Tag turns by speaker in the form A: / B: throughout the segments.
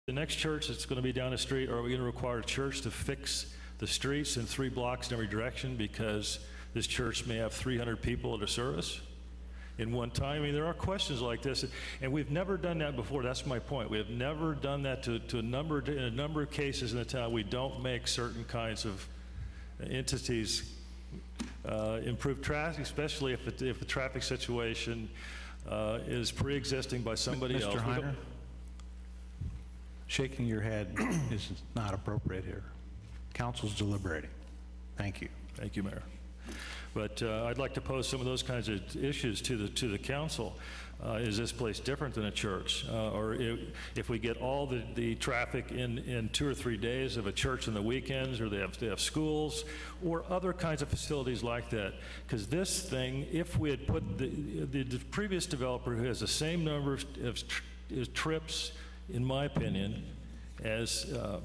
A: The next church that's going to be down the street, are we going to require a church to fix the streets in 3 blocks in every direction because this church may have 300 people at a service in one time? I mean, there are questions like this, and we've never done that before. That's my point. We have never done that in a number of cases in the town. We don't make certain kinds of entities improve traffic, especially if the traffic situation is pre-existing by somebody else.
B: Mr. Heiner? Shaking your head is not appropriate here. Council's deliberating. Thank you.
A: Thank you, Mayor. But I'd like to pose some of those kinds of issues to the council. Is this place different than a church? Or if we get all the traffic in 2 or 3 days of a church on the weekends, or they have schools, or other kinds of facilities like that? Because this thing, if we had put the previous developer who has the same number of trips, in my opinion, as a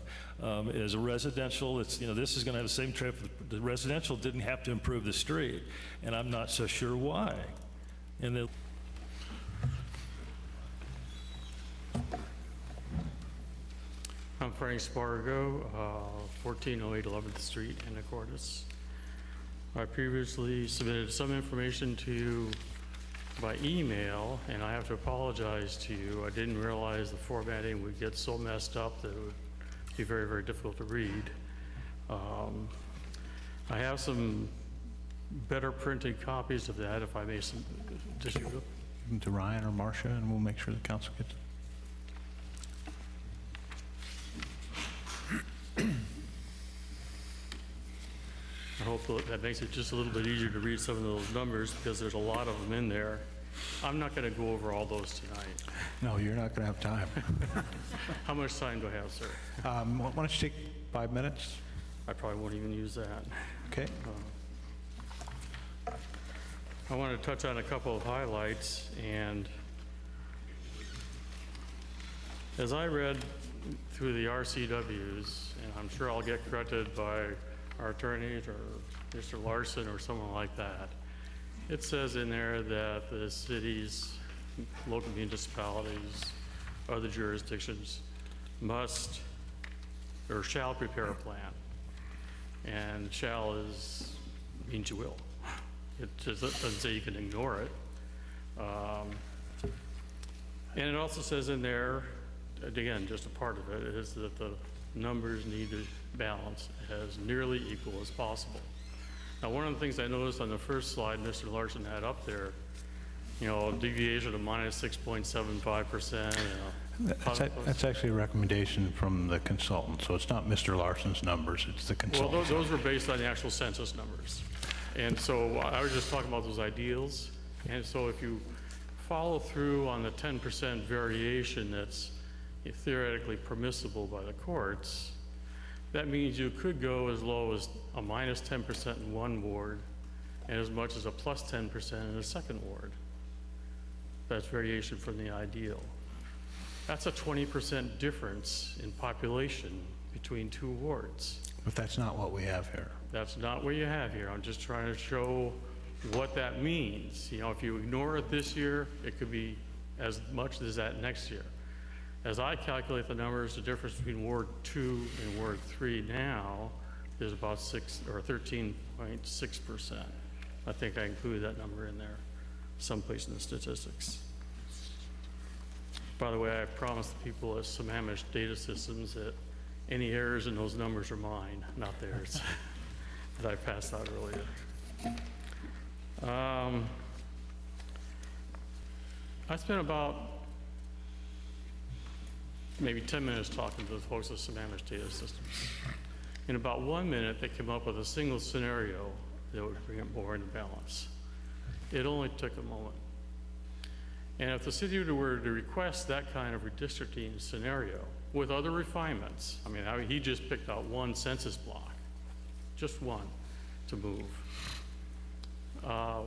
A: residential, this is going to have the same trip. The residential didn't have to improve the street, and I'm not so sure why. And
C: I'm Frank Spargo, 1408 11th Street, Anacortes. I previously submitted some information to you by email, and I have to apologize to you. I didn't realize the formatting would get so messed up that it would be very, very difficult to read. I have some better printed copies of that, if I may distribute them.
B: To Ryan or Marcia, and we'll make sure the council gets it.
C: I hope that makes it just a little bit easier to read some of those numbers, because there's a lot of them in there. I'm not going to go over all those tonight.
B: No, you're not going to have time.
C: How much time do I have, sir?
B: Why don't you take 5 minutes?
C: I probably won't even use that.
B: Okay.
C: I want to touch on a couple of highlights, and as I read through the RCWs, and I'm sure I'll get corrected by our attorneys or Mr. Larson or someone like that, it says in there that the cities, local municipalities, other jurisdictions must or shall prepare a plan. And shall means you will. It doesn't say you can ignore it. And it also says in there, again, just a part of it, is that the numbers need to balance as nearly equal as possible. Now, one of the things I noticed on the first slide Mr. Larson had up there, deviation of minus 6.75%.
B: That's actually a recommendation from the consultant, so it's not Mr. Larson's numbers, it's the consultant.
C: Well, those were based on the actual census numbers. And so I was just talking about those ideals. And so if you follow through on the 10% variation that's theoretically permissible by the courts, that means you could go as low as a minus 10% in one ward and as much as a plus 10% in a second ward. That's variation from the ideal. That's a 20% difference in population between 2 wards.
B: But that's not what we have here.
C: That's not what you have here. I'm just trying to show what that means. If you ignore it this year, it could be as much as that next year. As I calculate the numbers, the difference between Ward 2 and Ward 3 now is about 13.6%. I think I included that number in there, someplace in the statistics. By the way, I promised the people at Sammamish Data Systems that any errors in those numbers are mine, not theirs, that I passed out earlier. I spent about maybe 10 minutes talking to the folks at Sammamish Data Systems. In about 1 minute, they came up with a single scenario that would bring it more into balance. It only took a moment. And if the city were to request that kind of redistricting scenario with other refinements, he just picked out one census block, just one, to move.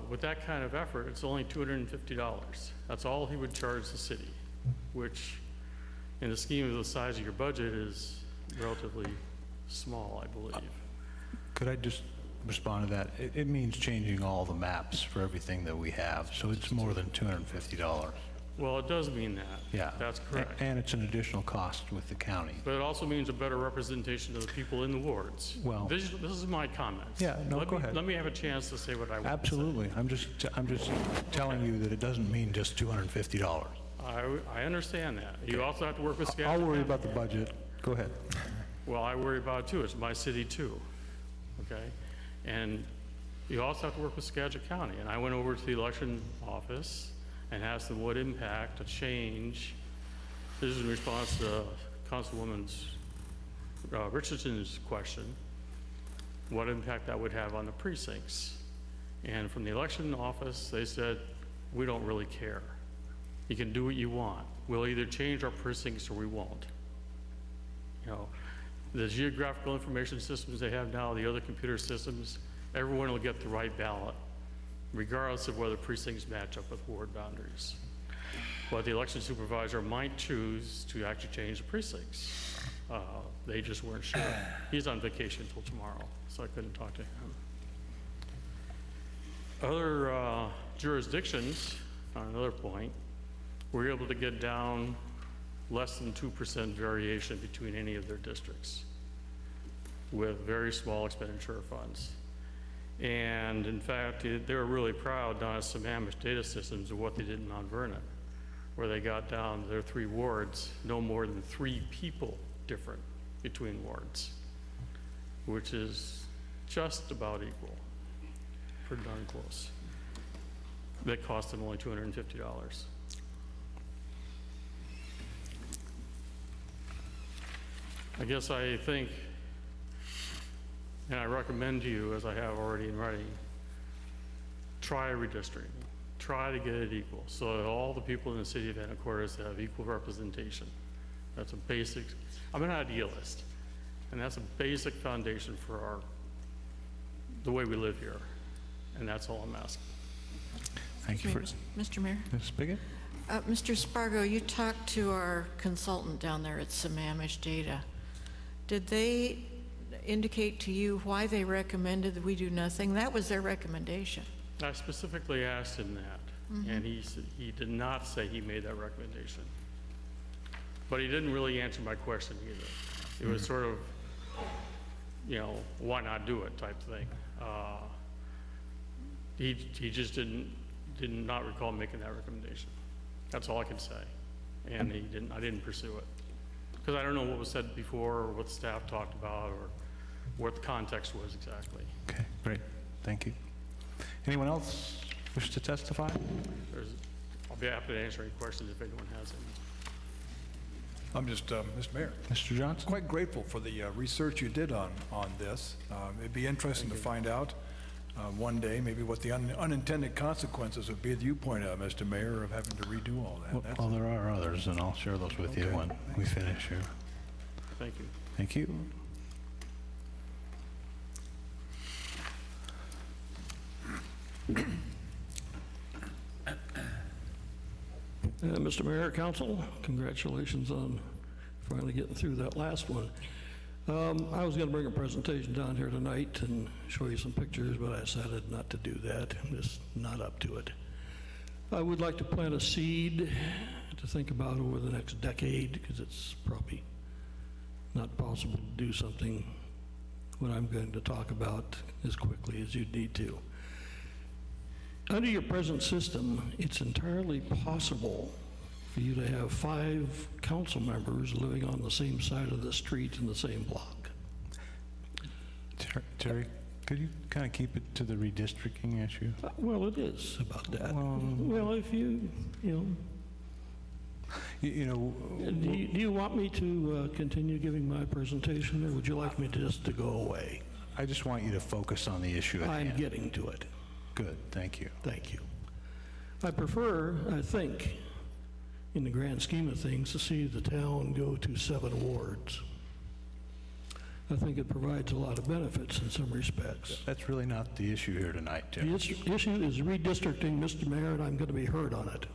C: With that kind of effort, it's only $250. That's all he would charge the city, which in the scheme of the size of your budget is relatively small, I believe.
B: Could I just respond to that? It means changing all the maps for everything that we have, so it's more than $250.
C: Well, it does mean that.
B: Yeah.
C: That's correct.
B: And it's an additional cost with the county.
C: But it also means a better representation of the people in the wards.
B: Well-
C: This is my comments.
B: Yeah, no, go ahead.
C: Let me have a chance to say what I want to say.
B: Absolutely. I'm just telling you that it doesn't mean just $250.
C: I understand that. You also have to work with Skagit
B: I'll worry
C: County.
B: about the budget. Go ahead.
C: Well, I worry about it too. It's my city too, okay? And you also have to work with Skagit County. And I went over to the election office and asked them what impact a change, this is in response to Councilwoman Richardson's question, what impact that would have on the precincts. And from the election office, they said, we don't really care. You can do what you want. We'll either change our precincts or we won't. You know, the geographical information systems they have now, the other computer systems, everyone will get the right ballot, regardless of whether precincts match up with ward boundaries. But the election supervisor might choose to actually change the precincts. They just weren't sure. He's on vacation until tomorrow, so I couldn't talk to him. Other jurisdictions, on another point, were able to get down less than 2% variation between any of their districts with very small expenditure of funds. And in fact, they were really proud down at Sammamish Data Systems of what they did in Mount Vernon, where they got down their 3 wards, no more than 3 people different between wards, which is just about equal, pretty darn close. That cost them only $250. I guess I think, and I recommend to you, as I have already in writing, try redistricting. Try to get it equal, so that all the people in the city of Anacortes have equal representation. That's a basic, I'm an idealist, and that's a basic foundation for the way we live here, and that's all I'm asking.
B: Thank you for...
D: Mr. Mayor?
B: Ms. Spigot?
D: Mr. Spargo, you talked to our consultant down there at Sammamish Data. Did they indicate to you why they recommended that we do nothing? That was their recommendation.
C: I specifically asked him that, and he did not say he made that recommendation. But he didn't really answer my question either. It was sort of, you know, why not do it type thing. He just did not recall making that recommendation. That's all I can say. And I didn't pursue it. Because I don't know what was said before, or what staff talked about, or what the context was exactly.
B: Okay, great. Thank you. Anyone else wish to testify?
C: I'll be happy to answer any questions if anyone has any.
E: I'm just, Mr. Mayor,
B: Mr. Johnson?
E: quite grateful for the research you did on this. It'd be interesting to find out one day maybe what the unintended consequences would be that you point out, Mr. Mayor, of having to redo all that.
B: Well, there are others, and I'll share those with you when we finish here.
C: Thank you.
B: Thank you.
F: Mr. Mayor, Council, congratulations on finally getting through that last one. I was going to bring a presentation down here tonight and show you some pictures, but I decided not to do that. I'm just not up to it. I would like to plant a seed to think about over the next decade, because it's probably not possible to do something what I'm going to talk about as quickly as you need to. Under your present system, it's entirely possible for you to have 5 council members living on the same side of the street in the same block.
B: Terry, could you kind of keep it to the redistricting issue?
F: Well, it is about that.
B: Well,
F: If you know...
B: You know...
F: Do you want me to continue giving my presentation, or would you like me just to go away?
B: I just want you to focus on the issue at hand.
F: I'm getting to it.
B: Good, thank you.
F: Thank you. I prefer, I think, in the grand scheme of things, to see the town go to 7 wards. I think it provides a lot of benefits in some respects.
B: That's really not the issue here tonight, Terry.
F: The issue is redistricting, Mr. Mayor, and I'm going to be heard on it.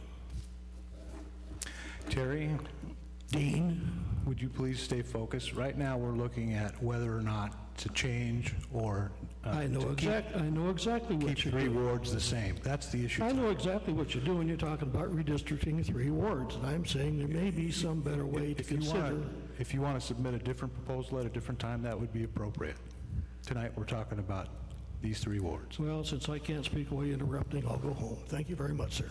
B: Terry,
F: Dean?
B: would you please stay focused? Right now, we're looking at whether or not to change or
F: I know exactly what
B: keep
F: you're
B: 3
F: doing.
B: wards the same. That's the issue.
F: I know exactly what you're doing. You're talking about redistricting 3 wards, and I'm saying there may be some better way to consider.
B: If you want to submit a different proposal at a different time, that would be appropriate. Tonight, we're talking about these 3 wards.
F: Well, since I can't speak while you're interrupting, I'll go home. Thank you very much, sir.